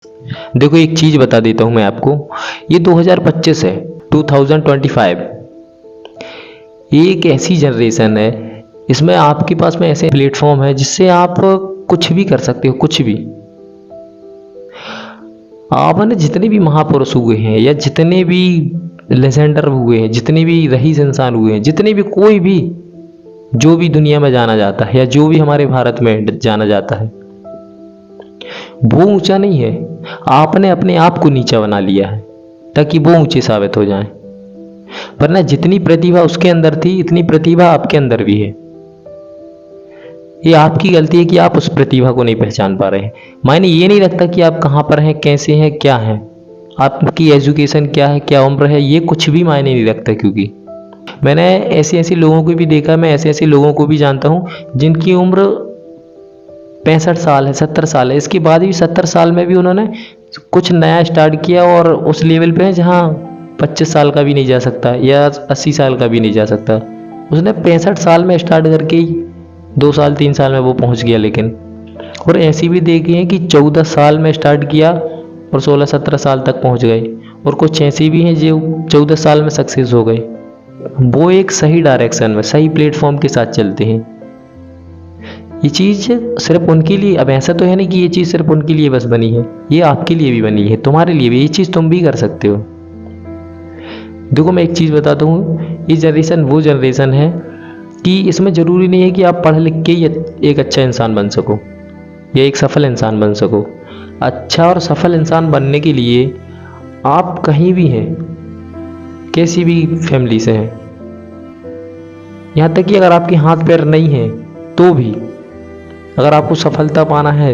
देखो एक चीज़ बता देता हूँ मैं आपको, ये 2025 है, 2025। ये एक ऐसी जनरेशन है, इसमें आपके पास में ऐसे प्लेटफॉर्म है जिससे आप कुछ भी कर सकते हो, कुछ भी। आपने जितने भी महापुरुष हुए हैं या जितने भी लेजेंडर हुए हैं, जितने भी रईस इंसान हुए हैं, जितने भी कोई भी जो भी दुनिया में जाना जाता है या जो भी हमारे भारत में जाना जाता है, वो ऊंचा नहीं है। आपने अपने आप को नीचा बना लिया है ताकि वो ऊंचे साबित हो जाएं। वरना जितनी प्रतिभा उसके अंदर थी, इतनी प्रतिभा आपके अंदर भी है। ये आपकी गलती है कि आप उस प्रतिभा को नहीं पहचान पा रहे हैं। मायने ये नहीं रखता कि आप कहाँ पर हैं, कैसे हैं, क्या हैं, आपकी एजुकेशन क्या है, क्या उम्र है, ये कुछ भी मायने नहीं रखता। क्योंकि मैंने ऐसे ऐसे लोगों को भी देखा, मैं ऐसे ऐसे लोगों को भी जानता हूँ जिनकी उम्र 65 साल है, 70 साल है। इसके बाद भी 70 साल में भी उन्होंने कुछ नया स्टार्ट किया और उस लेवल पे है जहाँ 25 साल का भी नहीं जा सकता या 80 साल का भी नहीं जा सकता। उसने 65 साल में स्टार्ट करके ही 2 साल 3 साल में वो पहुंच गया। लेकिन और ऐसी भी देखी है कि 14 साल में स्टार्ट किया और 16-17 साल तक पहुंच गए। और कुछ ऐसी भी हैं जो 14 साल में सक्सेस हो गए। वो एक सही डायरेक्शन में, सही प्लेटफॉर्म के साथ चलते हैं। ये चीज़ सिर्फ उनके लिए, अब ऐसा तो है नहीं कि ये चीज़ सिर्फ उनके लिए बस बनी है, ये आपके लिए भी बनी है, तुम्हारे लिए भी। ये चीज़ तुम भी कर सकते हो। देखो मैं एक चीज़ बताता हूँ, ये जनरेशन वो जनरेशन है कि इसमें ज़रूरी नहीं है कि आप पढ़ लिख के एक अच्छा इंसान बन सको या एक सफल इंसान बन सको। अच्छा और सफल इंसान बनने के लिए आप कहीं भी हैं, कैसी भी फैमिली से हैं, यहाँ तक कि अगर आपके हाथ पैर नहीं हैं तो भी, अगर आपको सफलता पाना है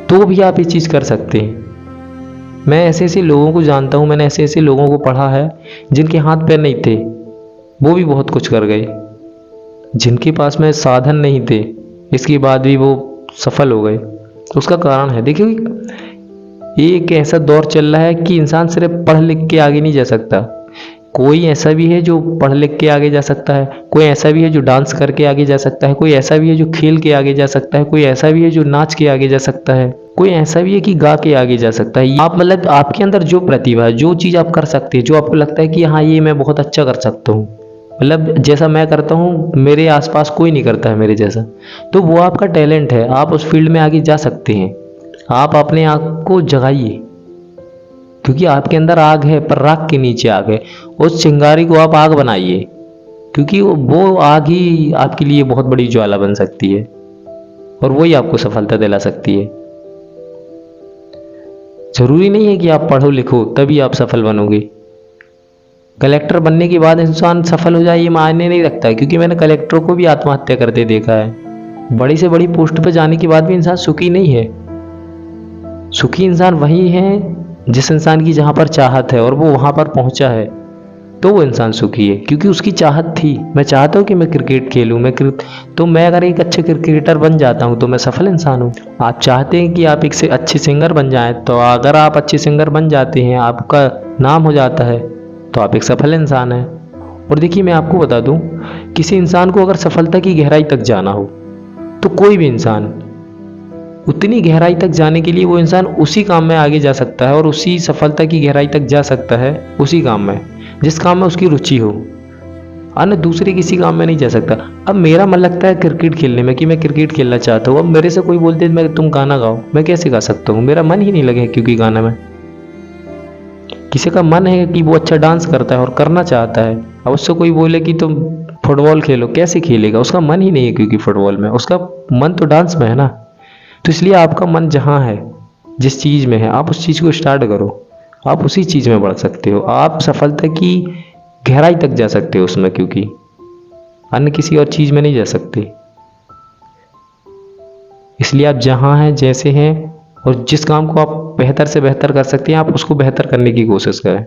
तो भी आप ये चीज़ कर सकते हैं। मैं ऐसे ऐसे लोगों को जानता हूँ, मैंने ऐसे ऐसे लोगों को पढ़ा है जिनके हाथ पैर नहीं थे, वो भी बहुत कुछ कर गए। जिनके पास में साधन नहीं थे, इसके बाद भी वो सफल हो गए। उसका कारण है, देखिए ये एक ऐसा दौर चल रहा है कि इंसान सिर्फ पढ़ लिख के आगे नहीं जा सकता। कोई ऐसा भी है जो पढ़ लिख के आगे जा सकता है, कोई ऐसा भी है जो डांस करके आगे जा सकता है, कोई ऐसा भी है जो खेल के आगे जा सकता है, कोई ऐसा भी है जो नाच के आगे जा सकता है, कोई ऐसा भी है कि गा के आगे जा सकता है। आप मतलब आपके अंदर जो प्रतिभा है, जो चीज़ आप कर सकते हैं, जो आपको लगता है कि हाँ ये मैं बहुत अच्छा कर सकता हूँ, मतलब जैसा मैं करता हूँ मेरे आसपास कोई नहीं करता है मेरे जैसा, तो वो आपका टैलेंट है। आप उस फील्ड में आगे जा सकते हैं। आप अपने आप को जगाइए, क्योंकि आपके अंदर आग है, पर राख के नीचे आग है। उस चिंगारी को आप आग बनाइए, क्योंकि वो आग ही आपके लिए बहुत बड़ी ज्वाला बन सकती है और वही आपको सफलता दिला सकती है। जरूरी नहीं है कि आप पढ़ो लिखो तभी आप सफल बनोगे। कलेक्टर बनने के बाद इंसान सफल हो जाए ये मायने नहीं रखता, क्योंकि मैंने कलेक्टरों को भी आत्महत्या करते देखा है। बड़ी से बड़ी पोस्ट पर जाने के बाद भी इंसान सुखी नहीं है। सुखी इंसान वही है जिस इंसान की जहाँ पर चाहत है और वो वहाँ पर पहुँचा है, तो वो इंसान सुखी है, क्योंकि उसकी चाहत थी। मैं चाहता हूँ कि मैं क्रिकेट खेलूँ, तो मैं अगर एक अच्छे क्रिकेटर बन जाता हूँ तो मैं सफल इंसान हूँ। आप चाहते हैं कि आप एक से अच्छे सिंगर बन जाएं, तो अगर आप अच्छे सिंगर बन जाते हैं, आपका नाम हो जाता है, तो आप एक सफल इंसान हैं। और देखिए मैं आपको बता दूँ, किसी इंसान को अगर सफलता की गहराई तक जाना हो, तो कोई भी इंसान उतनी गहराई तक जाने के लिए वो इंसान उसी काम में आगे जा सकता है और उसी सफलता की गहराई तक जा सकता है उसी काम में जिस काम में उसकी रुचि हो, अन्य दूसरे किसी काम में नहीं जा सकता। अब मेरा मन लगता है क्रिकेट खेलने में कि मैं क्रिकेट खेलना चाहता हूँ। अब मेरे से कोई बोलते मैं तुम गाना गाओ, मैं कैसे गा सकता हूँ? मेरा मन ही नहीं लगे, क्योंकि गाना में किसी का मन है कि वो अच्छा डांस करता है और करना चाहता है। अब उससे कोई बोले कि तुम फुटबॉल खेलो, कैसे खेलेगा? उसका मन ही नहीं है, क्योंकि फुटबॉल में उसका मन तो डांस में है ना। तो इसलिए आपका मन जहाँ है, जिस चीज़ में है, आप उस चीज़ को स्टार्ट करो, आप उसी चीज़ में बढ़ सकते हो। आप सफलता की गहराई तक जा सकते हो उसमें, क्योंकि अन्य किसी और चीज़ में नहीं जा सकते। इसलिए आप जहाँ हैं, जैसे हैं और जिस काम को आप बेहतर से बेहतर कर सकते हैं, आप उसको बेहतर करने की कोशिश करें।